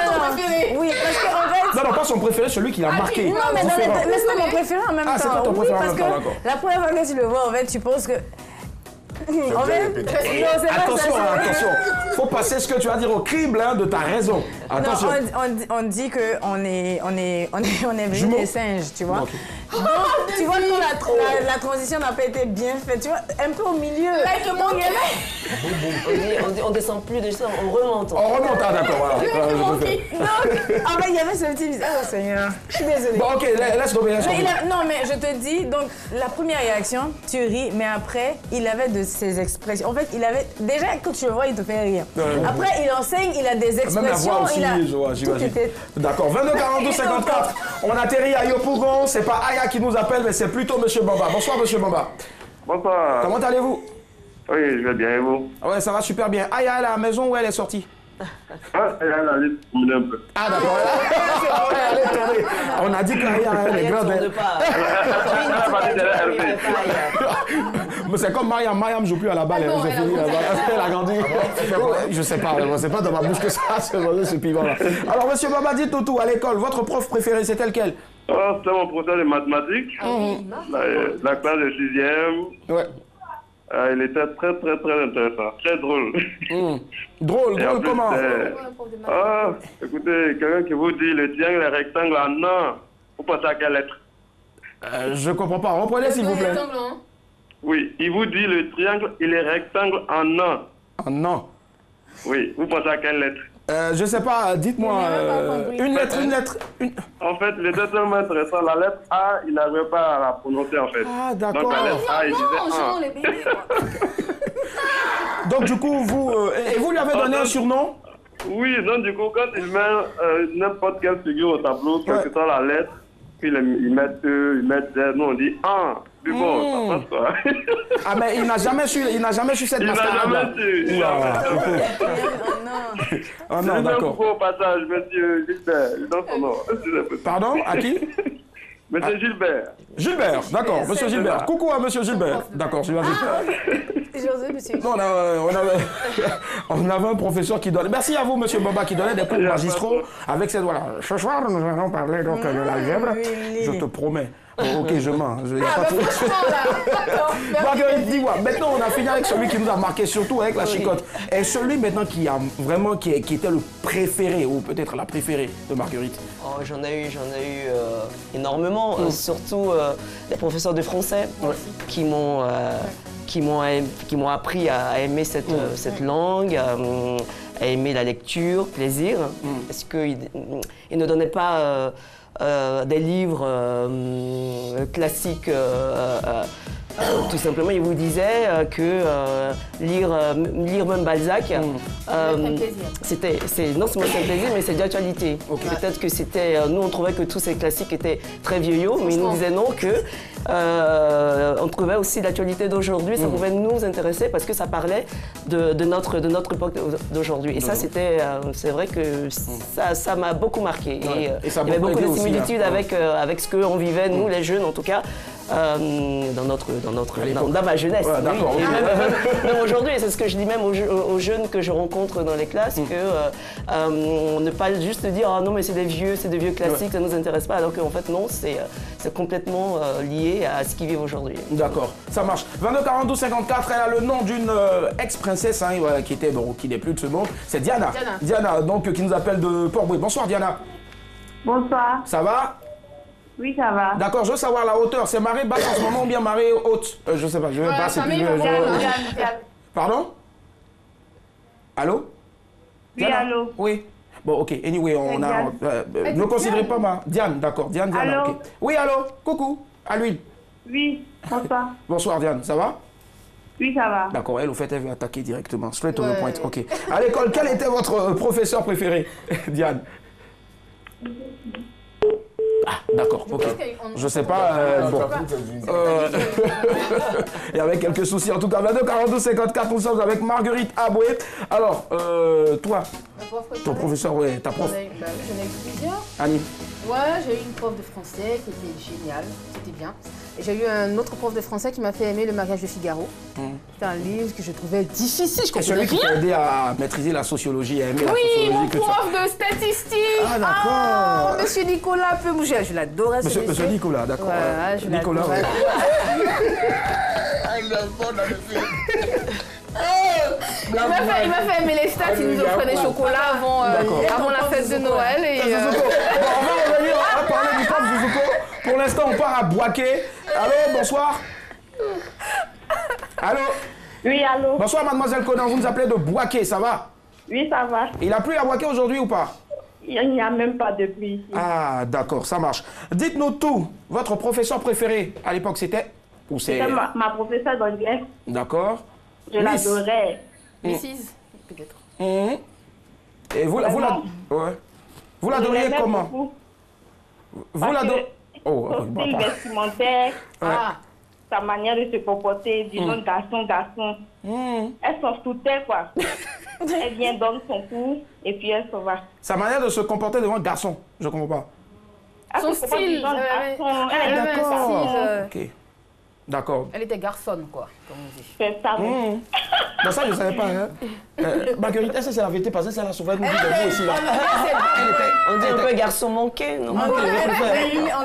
Speaker 2: Oui, parce qu'en fait...
Speaker 1: Non, pas son préféré, celui qui l'a marqué.
Speaker 2: Non, mais c'était mon préféré en même temps.
Speaker 1: Ah, c'est pas ton préféré en même temps,
Speaker 2: parce
Speaker 1: d'accord.
Speaker 2: que la première fois que tu le vois, en fait, tu penses que... En fait,
Speaker 1: attention, attention. Faut passer ce que tu vas dire au crible de ta raison. Attention.
Speaker 2: Non, on dit qu'on est venu des singes, tu vois.
Speaker 1: Okay.
Speaker 2: Donc, tu vois quand la transition n'a pas été bien faite, tu vois, un peu au milieu.
Speaker 6: On descend plus de ça, on remonte.
Speaker 1: On remonte, d'accord, voilà.
Speaker 2: Donc, en fait, il y avait ce petit visage. Oh Seigneur, je suis désolée.
Speaker 1: Bon, ok, laisse tomber.
Speaker 2: Non, mais je te dis, donc, la première réaction, tu ris, mais après, il avait de ses expressions. En fait, il avait. Déjà, quand tu le vois, il te fait rire. Après, il enseigne, il a des expressions.
Speaker 1: Même la voix aussi, j'imagine. D'accord, 22 42 54. On atterrit à Yopougon. C'est pas Aya qui nous appelle, mais c'est plutôt Monsieur Bamba. Bonsoir, Monsieur Bamba.
Speaker 7: Bonsoir.
Speaker 1: Comment allez-vous?
Speaker 7: Oui, je vais bien, et vous?
Speaker 1: Ouais, ça va super bien. Aya, elle est à la maison ou elle est sortie?
Speaker 7: Ah, elle est allée se promener un peu.
Speaker 1: Ah, d'accord. Elle est tombée. On a dit qu'Aya, elle est grande. Mais c'est comme Mariam. Mariam ne joue plus à la balle. Elle a grandi. Je sais pas. C'est pas dans ma bouche que ça. C'est pivot là. Alors, Monsieur Bamba, dites tout à l'école. Votre prof préféré, c'était lequel?
Speaker 7: Oh, c'était mon professeur de mathématiques. La classe de 6e.
Speaker 1: Ouais.
Speaker 7: Il était très intéressant, très drôle.
Speaker 1: Drôle comment?
Speaker 7: Ah, écoutez, quelqu'un qui vous dit le triangle est rectangle en an, vous pensez à quelle lettre?
Speaker 1: Je comprends pas. Reprenez s'il vous plaît.
Speaker 7: Oui, il vous dit le triangle, il est rectangle en an.
Speaker 1: En an?
Speaker 7: Oui, vous pensez à quelle lettre?
Speaker 1: Je sais pas, dites-moi une lettre.
Speaker 7: En fait, les deux tellement intéressants, la lettre A, il n'arrivait pas à la prononcer en fait.
Speaker 1: Ah, d'accord.
Speaker 7: Donc la lettre A, il disait A.
Speaker 1: Donc du coup, vous lui avez donné un surnom?
Speaker 7: Oui, donc du coup, quand il met n'importe quelle figure au tableau, quelle que soit la lettre, puis ils mettent E, ils mettent Z, nous on dit A. Puis bon, ça passe quoi.
Speaker 1: Ah mais il n'a jamais su cette mascarade.
Speaker 7: Il n'a jamais su.
Speaker 1: Oh non, d'accord.
Speaker 7: Au passage, monsieur Gilbert, il donne son nom.
Speaker 1: Pardon, à qui?
Speaker 7: Monsieur Gilbert.
Speaker 1: Gilbert, d'accord, monsieur Gilbert. Coucou à monsieur Gilbert. D'accord, j'imagine. Non, on avait un professeur qui donnait. Merci à vous, monsieur Bamba, qui donnait des cours magistraux avec cette voilà. Ce soir, nous allons parler donc de l'algèbre. Je te promets. Ok, je mens. Marguerite, dis-moi, maintenant on a fini avec celui qui nous a marqué, surtout avec la chicotte. Et celui maintenant qui a vraiment qui était le préféré, ou peut-être la préférée de Marguerite?
Speaker 6: Oh, j'en ai eu énormément, surtout les professeurs de français qui m'ont appris à aimer cette langue. aimé la lecture, plaisir. Est-ce qu'il ne donnait pas des livres classiques tout simplement, il vous disait que lire même Balzac, non seulement c'est un plaisir, mais c'est d'actualité. Peut-être que c'était, nous on trouvait que tous ces classiques étaient très vieillots, mais il nous disait non, que on trouvait aussi l'actualité d'aujourd'hui, ça pouvait nous intéresser parce que ça parlait de notre époque d'aujourd'hui. Et ça, c'est vrai que ça m'a beaucoup marqué. Et il y avait beaucoup de similitudes avec ce qu'on vivait, nous les jeunes en tout cas. Dans ma jeunesse. Ouais, oui. Même aujourd'hui, c'est ce que je dis même aux jeunes que je rencontre dans les classes, que ne pas juste dire « Ah non, mais c'est des vieux classiques, ça ne nous intéresse pas », alors qu'en fait non, c'est complètement lié à ce qu'ils vivent aujourd'hui.
Speaker 1: D'accord, ça marche. 22 42 54, elle a le nom d'une ex-princesse qui n'est plus de ce monde, c'est Diana. Diana, donc qui nous appelle de Port-Bouët. Bonsoir Diana.
Speaker 8: Bonsoir.
Speaker 1: Ça va?
Speaker 8: Oui, ça va.
Speaker 1: D'accord, je veux savoir la hauteur. C'est marée basse en ce moment ou bien marée haute? Je sais pas, je vais passer plus. Pardon? Allô?
Speaker 8: Oui, allô?
Speaker 1: Oui. Bon, ok. Anyway, on a. Ne considérez pas ma. Diane, d'accord. Diane,
Speaker 8: allô?
Speaker 1: Ok. Oui, allô? Coucou. À lui.
Speaker 8: Oui, bonsoir.
Speaker 1: Bonsoir, Diane. Ça va?
Speaker 8: Oui, ça va.
Speaker 1: D'accord, elle, au fait, elle veut attaquer directement. Straight to the point. Ok. À l'école, quel était votre professeur préféré, Diane? Ah, d'accord, ok. Je sais pas. Bon. Il y avait quelques soucis. En tout cas, 22 42 54, nous sommes avec Marguerite Aboué. Alors, toi, ton professeur, ouais, ta prof.
Speaker 4: J'en ai eu plusieurs.
Speaker 1: Annie.
Speaker 4: Ouais, j'ai eu une prof de français qui était géniale, c'était bien. Et j'ai eu un autre prof de français qui m'a fait aimer Le mariage de Figaro. C'était un livre que je trouvais difficile, je comprenais rien.
Speaker 1: Celui qui t'a aidé à maîtriser la sociologie, à aimer la sociologie.
Speaker 4: Oui, mon prof de statistique.
Speaker 1: Ah, d'accord.
Speaker 4: Monsieur Nicolas Peumouget, je l'adorais.
Speaker 1: Monsieur Nicolas, d'accord.
Speaker 4: Ouais, je
Speaker 1: Nicolas, ouais.
Speaker 4: Il m'a fait aimer les stats, il nous offrait des chocolats avant la fête de Noël. Et
Speaker 1: Bon, on va revenir à parler du prof Zouzouko. Pour l'instant, on part à Bouaké. Allô, bonsoir. Allô?
Speaker 8: Oui, allô?
Speaker 1: Bonsoir, mademoiselle Conan, vous nous appelez de Bouaké, ça va?
Speaker 8: Oui, ça va.
Speaker 1: Il a plu à Bouaké aujourd'hui ou pas?
Speaker 8: Il n'y a même pas de pluie ici.
Speaker 1: Ah, d'accord, ça marche. Dites-nous tout. Votre professeur préféré à l'époque, c'était? Ou c'est
Speaker 8: ma professeure d'anglais.
Speaker 1: D'accord.
Speaker 8: Je l'adorais.
Speaker 4: Mrs. peut-être.
Speaker 1: Et vous l'adoriez comment? Vous l'adorez?
Speaker 8: Son style vestimentaire, sa manière de se comporter, disons garçon. Elle s'en foutait, quoi. Elle vient donner son cours et puis elle s'en va.
Speaker 1: Sa manière de se comporter devant le garçon, je comprends pas.
Speaker 4: Son style.
Speaker 1: D'accord. Ok. D'accord.
Speaker 4: Elle était garçonne, quoi, comme on dit.
Speaker 8: C'est ça.
Speaker 1: Non, ça, je ne savais pas. Hein. Marguerite, est-ce que c'est la vérité? Parce que c'est la sauvette nous dit de vous aussi, là.
Speaker 6: On dit un peu garçon manqué, non?
Speaker 2: En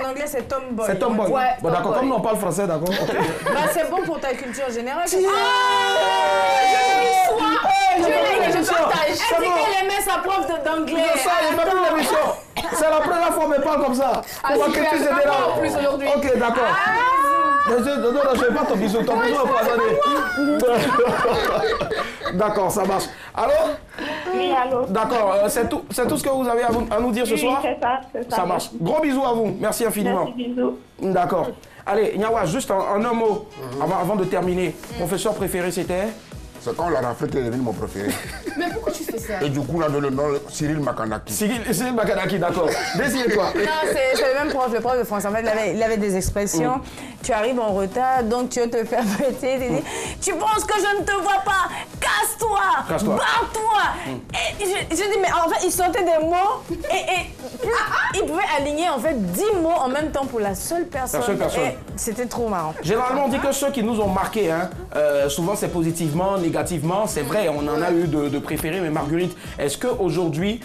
Speaker 2: anglais, c'est tomboy.
Speaker 1: C'est tomboy.
Speaker 2: Ouais,
Speaker 1: bon, d'accord, comme nous on parle français, d'accord. Okay.
Speaker 2: Bah, c'est bon pour ta culture générale.
Speaker 1: Je partage.
Speaker 2: Elle dit qu'elle aimait sa prof d'anglais.
Speaker 1: Ça, il m'a pris l'émission. C'est la première fois qu'on me parle comme ça. Pour que tu étais là. Ok, d'accord. Non, je ne fais pas ton bisou. Ton bisou est pas donné. D'accord, ça marche. Allô?
Speaker 8: Oui, allô?
Speaker 1: D'accord, c'est tout ce que vous avez à nous dire ce soir?
Speaker 8: Oui, c'est ça.
Speaker 1: Ça marche. Gros bisous à vous. Merci infiniment.
Speaker 8: Merci, bisous.
Speaker 1: D'accord. Allez, Nyawa, juste en un mot, avant de terminer. Professeur préféré, c'était?
Speaker 3: C'est quand la raflette est devenu mon préféré.
Speaker 4: Mais pourquoi tu fais ça?
Speaker 3: Et du coup, on a donné le nom Cyril Makanaki.
Speaker 1: Cyril Makanaki, d'accord. Décidez-toi.
Speaker 2: Non, c'est le même prof, le prof de français. En fait, il avait des expressions. Tu arrives en retard, donc tu veux te faire péter. Tu penses que je ne te vois pas? Casse-toi! Barre-toi! Et je dis, mais en fait, il sortait des mots et il pouvait aligner en fait 10 mots en même temps pour la seule personne. C'était trop marrant.
Speaker 1: Généralement, on dit que ceux qui nous ont marqués, hein, souvent c'est positivement, négativement. C'est vrai, on en a eu de préférés, mais Marguerite, est-ce qu'aujourd'hui,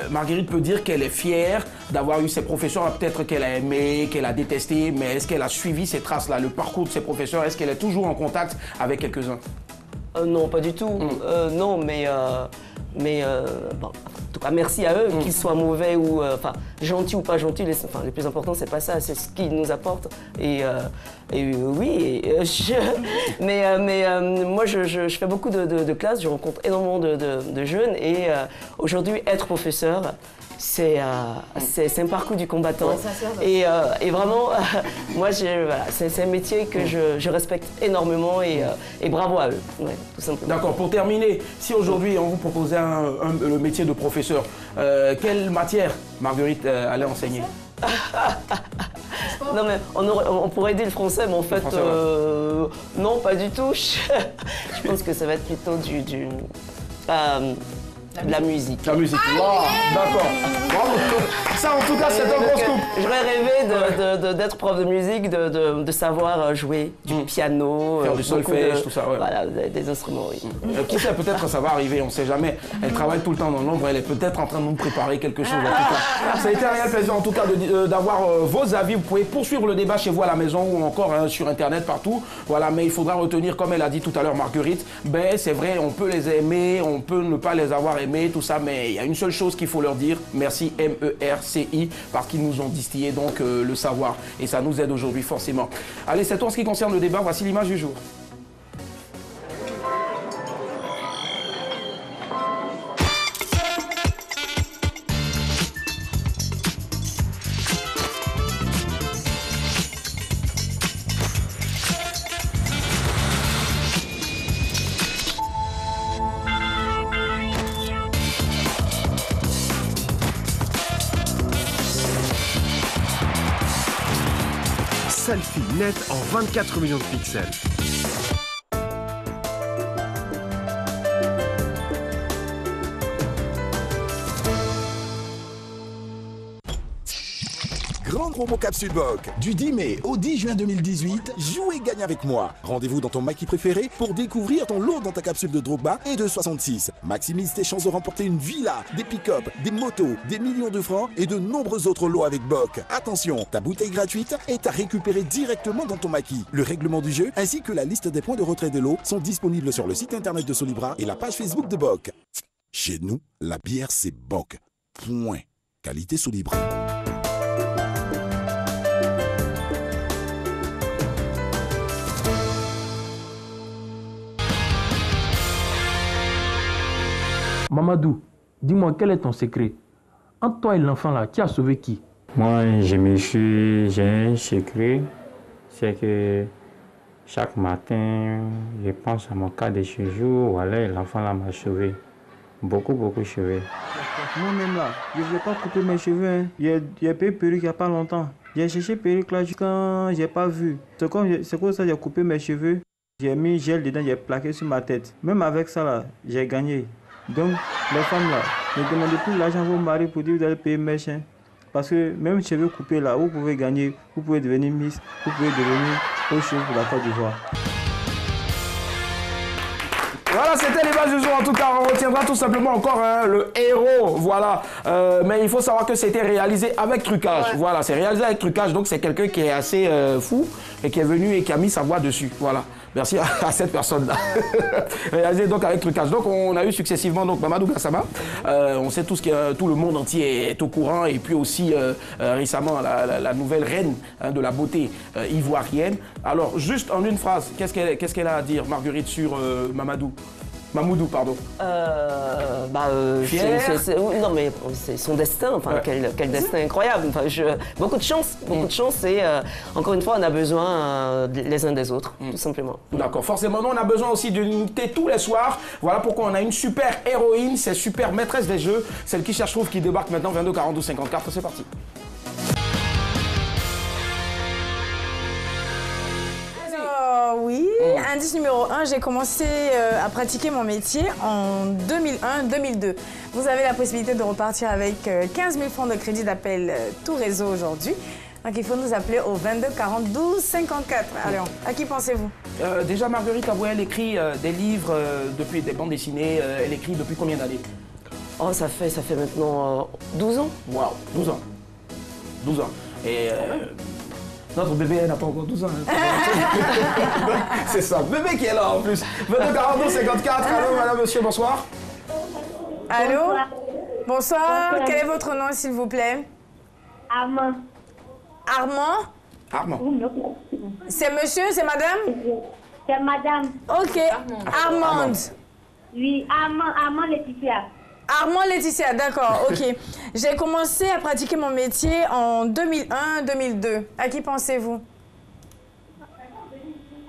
Speaker 1: Marguerite peut dire qu'elle est fière d'avoir eu ses professeurs, peut-être qu'elle a aimé, qu'elle a détesté, mais est-ce qu'elle a suivi ces traces-là, le parcours de ses professeurs? Est-ce qu'elle est toujours en contact avec quelques-uns?
Speaker 6: Non, pas du tout. Non, mais Mais bon, en tout cas, merci à eux, qu'ils soient mauvais ou gentils ou pas gentils. Le plus important, c'est pas ça, c'est ce qu'ils nous apportent. Moi, je fais beaucoup de classes, je rencontre énormément de jeunes et aujourd'hui, être professeur, c'est un parcours du combattant. Ouais, et vraiment, moi, c'est un métier que je respecte énormément et bravo à eux, ouais, tout simplement.
Speaker 1: D'accord, pour terminer, si aujourd'hui on vous proposait le métier de professeur, quelle matière Marguerite allait enseigner?
Speaker 6: Non mais on pourrait dire le français, mais en fait, non, pas du tout. Je pense que ça va être plutôt de la musique.
Speaker 1: La musique, wow, d'accord. Ça, en tout cas, c'est un gros scoop.
Speaker 6: J'aurais rêvé d'être prof de musique, de savoir jouer du piano.
Speaker 1: Faire du solfège, tout ça, ouais.
Speaker 6: Voilà, des instruments, oui.
Speaker 1: Qui sait, peut-être que ça va arriver, on ne sait jamais. Elle travaille tout le temps dans l'ombre, elle est peut-être en train de nous préparer quelque chose. En tout cas. Ça a été un réel plaisir, en tout cas, d'avoir vos avis. Vous pouvez poursuivre le débat chez vous à la maison ou encore sur Internet, partout. Voilà, mais il faudra retenir, comme elle a dit tout à l'heure, Marguerite, ben, c'est vrai, on peut les aimer, on peut ne pas les avoir aimés, tout ça, mais il y a une seule chose qu'il faut leur dire, merci MERCI, parce qu'ils nous ont distillé donc le savoir, et ça nous aide aujourd'hui forcément. Allez, c'est tout en ce qui concerne le débat, voici l'image du jour.
Speaker 9: Selfie net en 24 millions de pixels.
Speaker 10: Grande promo Capsule Boc. Du 10 mai au 10 juin 2018, joue et gagne avec moi. Rendez-vous dans ton maquis préféré pour découvrir ton lot dans ta capsule de Drogba et de 66. Maximise tes chances de remporter une villa, des pick-up, des motos, des millions de francs et de nombreux autres lots avec Boc. Attention, ta bouteille gratuite est à récupérer directement dans ton maquis. Le règlement du jeu ainsi que la liste des points de retrait des lots sont disponibles sur le site internet de Solibra et la page Facebook de Boc. Chez nous, la bière c'est Boc. Point. Qualité Solibra.
Speaker 11: Mamadou, dis-moi, quel est ton secret? Entre toi et l'enfant là, qui a sauvé qui?
Speaker 12: Moi, j'ai un secret, c'est que chaque matin, je pense à mon cas de séjour, voilà, l'enfant là m'a sauvé. Beaucoup sauvé.
Speaker 11: Moi-même là, je ne vais pas couper mes cheveux. Hein. J'ai payé perruque il n'y a pas longtemps. J'ai cherché perruque là quand j'ai pas vu. C'est comme ça que j'ai coupé mes cheveux. J'ai mis gel dedans, j'ai plaqué sur ma tête. Même avec ça là, j'ai gagné. Donc, les femmes là, ne demandez plus l'argent à vos maris pour dire que vous allez payer mes chiens. Parce que même si cheveux coupés là, vous pouvez gagner, vous pouvez devenir Miss, vous pouvez devenir au chef pour la Côte d'Ivoire.
Speaker 1: Voilà, c'était l'image du jour. En tout cas, on retiendra tout simplement encore le héros. Voilà. Mais il faut savoir que c'était réalisé avec trucage. Ouais. Voilà, c'est réalisé avec trucage. Donc, c'est quelqu'un qui est assez fou et qui est venu et qui a mis sa voix dessus. Voilà. Merci à cette personne-là. Réalisé donc avec trucage. Donc, on a eu successivement donc Mamadou Gassama. On sait tous que tout le monde entier est au courant. Et puis aussi, récemment, la nouvelle reine de la beauté ivoirienne. Alors, juste en une phrase, qu'est-ce qu'elle a à dire, Marguerite, sur Mamoudou, pardon.
Speaker 6: Non, mais c'est son destin. Enfin, ouais. quel destin incroyable. Enfin, beaucoup de chance. Et encore une fois, on a besoin les uns des autres, tout simplement.
Speaker 1: D'accord. Forcément, nous, on a besoin aussi d'unité tous les soirs. Voilà pourquoi on a une super héroïne, c'est super maîtresse des jeux. Celle qui cherche trouve qui débarque maintenant, 22 42 54. C'est parti.
Speaker 2: Oui, indice numéro 1, j'ai commencé à pratiquer mon métier en 2001-2002. Vous avez la possibilité de repartir avec 15 000 francs de crédit d'appel tout réseau aujourd'hui. Donc il faut nous appeler au 22 42 54. Alors, à qui pensez-vous?
Speaker 1: Déjà, Marguerite Aboué, elle écrit des livres, depuis des bandes dessinées. Elle écrit depuis combien d'années?
Speaker 6: Oh, ça fait maintenant 12 ans.
Speaker 1: Waouh, 12 ans. 12 ans. Et... notre bébé n'a pas encore 12 ans. Hein. C'est ça, bébé qui est là en plus. 22 42 54. Allô, madame, monsieur, bonsoir.
Speaker 2: Allô?
Speaker 8: Bonsoir.
Speaker 2: Bonsoir.
Speaker 8: Bonsoir.
Speaker 2: Quel est votre nom, s'il vous plaît?
Speaker 8: Armand.
Speaker 2: Armand?
Speaker 1: Armand.
Speaker 2: C'est monsieur, c'est madame?
Speaker 8: C'est madame.
Speaker 2: Ok. Armande.
Speaker 8: Oui, Armand Laetitia.
Speaker 2: Armand Laetitia, d'accord, ok. J'ai commencé à pratiquer mon métier en 2001-2002. À qui pensez-vous?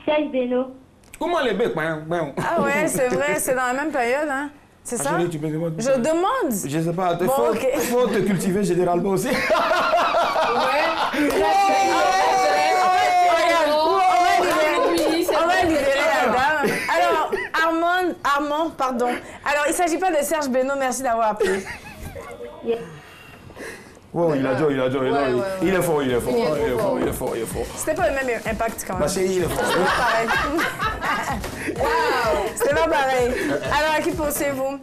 Speaker 8: Serge Beno.
Speaker 1: Comment les becs?
Speaker 2: Ah ouais, c'est vrai, c'est dans la même période, hein? C'est ça?
Speaker 1: Chérie, tu peux demander.
Speaker 2: Je demande.
Speaker 1: Je sais pas, il
Speaker 2: Bon,
Speaker 1: faut,
Speaker 2: ok.
Speaker 1: faut te cultiver généralement aussi.
Speaker 2: On va libérer la dame. Alors, Armand, pardon. Alors, il ne s'agit pas de Serge Beno, merci d'avoir appelé.
Speaker 1: Oh, il a dit. Il est fort.
Speaker 2: C'était pas le même impact quand même.
Speaker 1: Ma chérie, il est fort.
Speaker 2: C'était pas pareil. C'était pas pareil. Alors, à qui pensez-vous?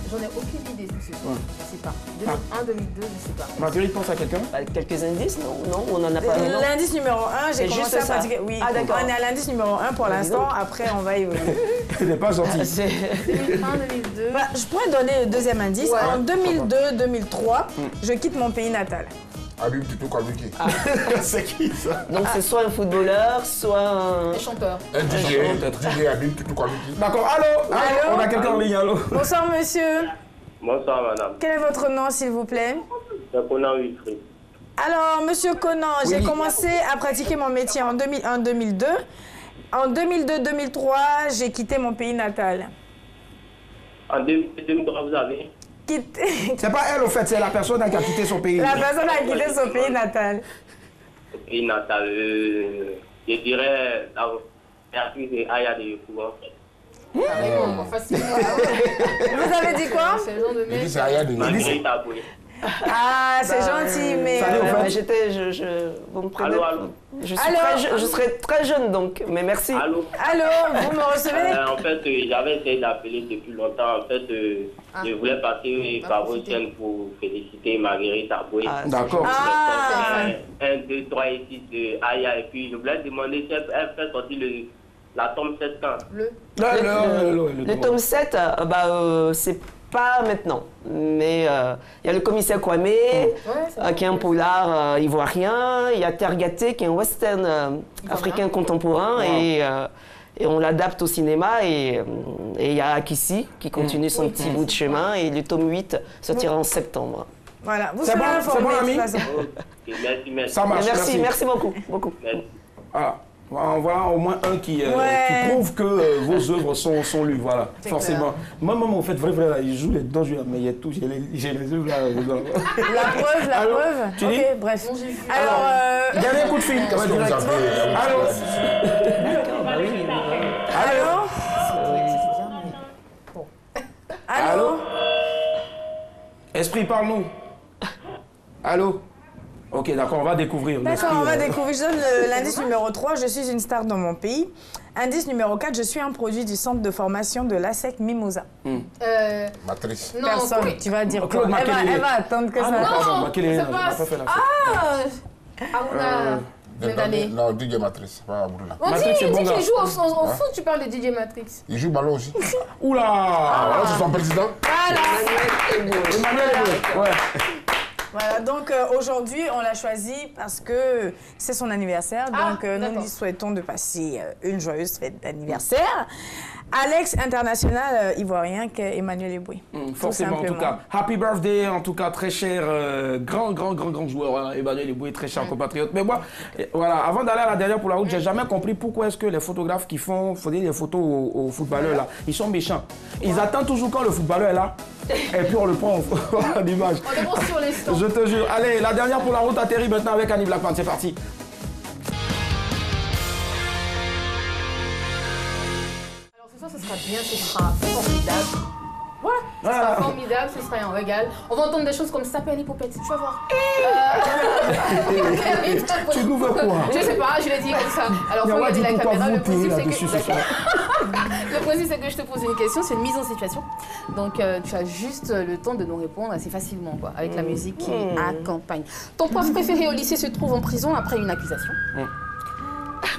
Speaker 4: J'en ai aucune idée sur ce soir. Je sais pas. 2001, 2002, je sais pas.
Speaker 1: Marguerite, pense à quelqu'un?
Speaker 6: Quelques indices, non? Non, on en a pas.
Speaker 2: L'indice numéro 1, j'ai commencé à pratiquer. Oui,
Speaker 6: ah, d'accord.
Speaker 2: on est à l'indice numéro 1 pour l'instant. Après, on va évoluer.
Speaker 1: Il n'est pas gentil.
Speaker 4: 2001, 2002.
Speaker 2: Bah, je pourrais donner le deuxième indice.
Speaker 4: Ouais.
Speaker 2: En 2002-2003, je quitte mon pays natal.
Speaker 3: Habib Tutu Kaluki.
Speaker 1: C'est qui ça?
Speaker 6: Donc c'est soit un footballeur, soit un
Speaker 4: chanteur.
Speaker 3: Un DJ Habib Tutu Kaluki.
Speaker 1: D'accord, allô? On a quelqu'un en ligne, allô?
Speaker 2: Bonsoir, monsieur.
Speaker 7: Bonsoir, madame.
Speaker 2: Quel est votre nom, s'il vous plaît?
Speaker 7: C'est Conan Wilfried.
Speaker 2: Alors, monsieur Conan, j'ai commencé à pratiquer mon métier en 2001-2002. En 2002-2003, j'ai quitté mon pays natal.
Speaker 7: En 2003, vous avez?
Speaker 1: C'est pas elle, au fait, c'est la personne qui a quitté son pays.
Speaker 2: La personne a quitté son pays natal.
Speaker 7: Pays natal, je dirais l'actrice de Aya de Yopougon.
Speaker 4: Carrément, facilement.
Speaker 2: Vous avez dit quoi?
Speaker 4: C'est le genre de mec.
Speaker 3: C'est Aya de
Speaker 7: Marguerite Aboué.
Speaker 2: Ah, c'est gentil, mais...
Speaker 6: vous me prenez...
Speaker 7: Allô.
Speaker 6: Je serai très jeune donc, mais merci.
Speaker 7: Allô,
Speaker 2: vous me recevez?
Speaker 7: En fait, j'avais essayé d'appeler depuis longtemps. En fait, je voulais passer par vos chaînes pour féliciter Marguerite Aboué.
Speaker 1: D'accord.
Speaker 7: 1, 2, 3 et 6 de Aya. Et puis, je voulais demander si elle fait sortir la tome 7 ans.
Speaker 6: Le tome 7, c'est pas maintenant, mais il y a le commissaire Kwame, qui est un polar ivoirien, il y a Tergaté, qui est un western africain contemporain, et on l'adapte au cinéma, et il y a Akissi, qui continue son petit bout de chemin, et le tome 8 sortira en septembre.
Speaker 2: Voilà, vous
Speaker 1: serez informés de toute façon.
Speaker 7: Merci.
Speaker 1: Ça marche,
Speaker 6: merci beaucoup.
Speaker 1: Voilà. Voilà au moins un qui prouve que vos œuvres sont lues, voilà, forcément. Moi, en fait, vrai, là, il joue les dedans, mais il y a tout, j'ai les œuvres là.
Speaker 2: La preuve.
Speaker 1: Tu dis?
Speaker 2: Ok, bref. Alors,
Speaker 1: dernier coup de fil, comment direct. Allô? Esprit, parle-nous. Allô? Ok, d'accord, on va découvrir.
Speaker 2: D'accord, on va découvrir. Je donne l'indice numéro 3, je suis une star dans mon pays. Indice numéro 4, je suis un produit du centre de formation de l'ASEC Mimosa.
Speaker 3: Matrice.
Speaker 4: Non,
Speaker 2: personne, tu vas dire quoi? Elle va attendre que ça.
Speaker 4: Non, c'est pas... Aruna...
Speaker 3: Non, DJ Matrice, pas Aruna.
Speaker 4: On dit qu'il joue au foot, tu parles de DJ Matrix.
Speaker 3: Il joue ballon aussi.
Speaker 1: Oula!
Speaker 3: C'est son président.
Speaker 1: Ouais.
Speaker 2: Voilà, donc aujourd'hui, on l'a choisi parce que c'est son anniversaire. Donc nous lui souhaitons de passer une joyeuse fête d'anniversaire. Alex international ivoirien qu'est Emmanuel Eboué.
Speaker 1: Forcément, en tout cas. Happy birthday, en tout cas, très cher, grand joueur, hein, Emmanuel Eboué, très cher compatriote. Mais moi, voilà, avant d'aller à la dernière pour la route, j'ai jamais compris pourquoi est-ce que les photographes qui font les photos aux footballeurs là, ils sont méchants. Ils attendent toujours quand le footballeur est là, et puis on le prend en image.
Speaker 4: On le prend sur l'instant.
Speaker 1: Je te jure. Allez, la dernière pour la route atterrit maintenant avec Annie Blackman, c'est parti.
Speaker 4: Ce sera bien, ce sera formidable. Voilà, ce sera formidable, ce sera un régal. On va entendre des choses comme ça, s'appelle l'hypopète, tu vas voir.
Speaker 1: Tu nous veux quoi?
Speaker 4: Je sais pas, je l'ai dit comme ça. Alors, faut regarder la caméra, le principe c'est que je te pose une question, c'est une mise en situation. Donc, tu as juste le temps de nous répondre assez facilement, quoi, avec la musique qui accompagne. Ton prof préféré au lycée se trouve en prison après une accusation.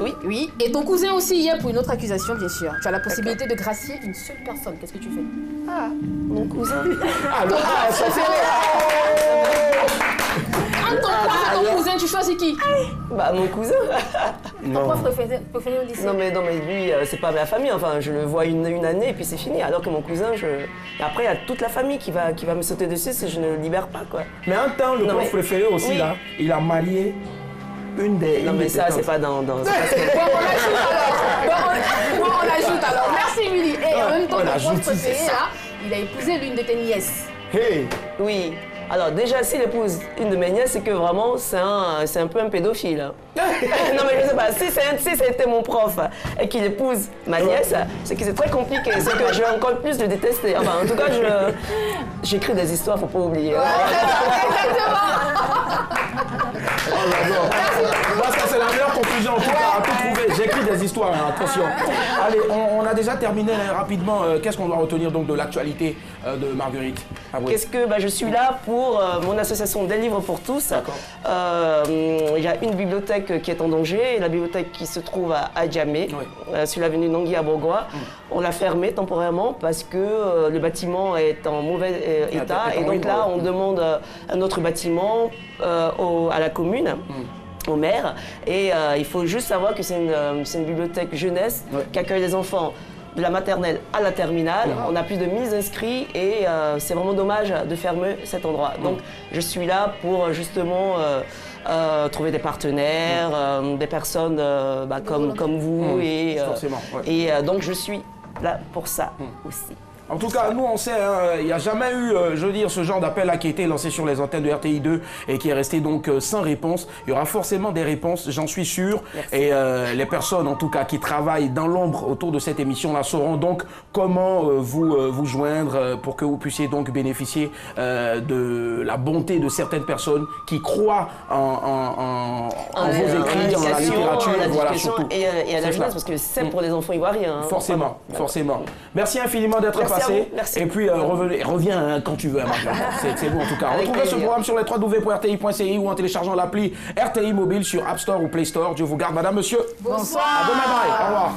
Speaker 6: Oui.
Speaker 4: Oui. Et ton cousin aussi hier pour une autre accusation, bien sûr. Tu as la possibilité de gracier une seule personne. Qu'est-ce que tu fais?
Speaker 6: Ah, mon cousin.
Speaker 4: Entre ton prof et ton cousin, tu choisis qui?
Speaker 6: Bah, mon cousin.
Speaker 4: Ton prof préféré au lycée?
Speaker 6: Non, mais lui, c'est pas ma famille. Enfin, je le vois une année et puis c'est fini. Alors que mon cousin, Et après, il y a toute la famille qui va me sauter dessus si je ne le libère pas, quoi.
Speaker 1: Mais un temps, le prof préféré aussi, là, il a marié une des...
Speaker 6: Non, mais ça, c'est pas dans...
Speaker 4: Bon, on ajoute alors. Merci, Émilie. Et en même temps, ton prof préféré, là, il a épousé l'une de tes nièces.
Speaker 1: Hey.
Speaker 6: Oui. Alors déjà, s'il épouse une de mes nièces, c'est que vraiment, c'est un peu un pédophile. Hein. Non mais je sais pas, si c'était mon prof et qu'il épouse ma nièce, c'est que c'est très compliqué, c'est que je vais encore plus le détester. Enfin, en tout cas, j'écris des histoires, faut pas oublier.
Speaker 4: Ouais,
Speaker 1: Oh là là. Ça, c'est la meilleure conclusion, en tout cas, à tout trouver. J'écris des histoires, hein, attention. Allez, on a déjà terminé rapidement. Qu'est-ce qu'on doit retenir donc de l'actualité de Marguerite?
Speaker 6: Qu'est-ce que je suis là pour mon association Des Livres pour tous. Il y a une bibliothèque qui est en danger, la bibliothèque qui se trouve à Adjamé, sur l'avenue Nangui à Bourgois. On l'a fermée temporairement parce que le bâtiment est en mauvais état et donc là on demande un autre bâtiment à la commune. Au maire, et il faut juste savoir que c'est une bibliothèque jeunesse qui accueille les enfants de la maternelle à la terminale. On a plus de 1000 inscrits et c'est vraiment dommage de fermer cet endroit. Donc je suis là pour justement trouver des partenaires, des personnes comme vous et donc je suis là pour ça aussi.
Speaker 1: En tout cas, nous, on sait, il n'y a jamais eu, je veux dire, ce genre d'appel qui a été lancé sur les antennes de RTI 2 et qui est resté donc sans réponse. Il y aura forcément des réponses, j'en suis sûr. Merci. Et les personnes, en tout cas, qui travaillent dans l'ombre autour de cette émission-là sauront donc comment vous joindre pour que vous puissiez donc bénéficier de la bonté de certaines personnes qui croient en vos écrits, en la littérature, voilà, surtout.
Speaker 6: Et à la jeunesse, parce que c'est pour les enfants ivoiriens.
Speaker 1: Forcément, forcément. Merci infiniment d'être passé. Et puis reviens quand tu veux, c'est bon en tout cas. Retrouvez ce programme sur les www.rti.ci ou en téléchargeant l'appli RTI Mobile sur App Store ou Play Store. Dieu vous garde, madame, monsieur.
Speaker 4: Bonsoir.
Speaker 1: À demain, bye. Au revoir.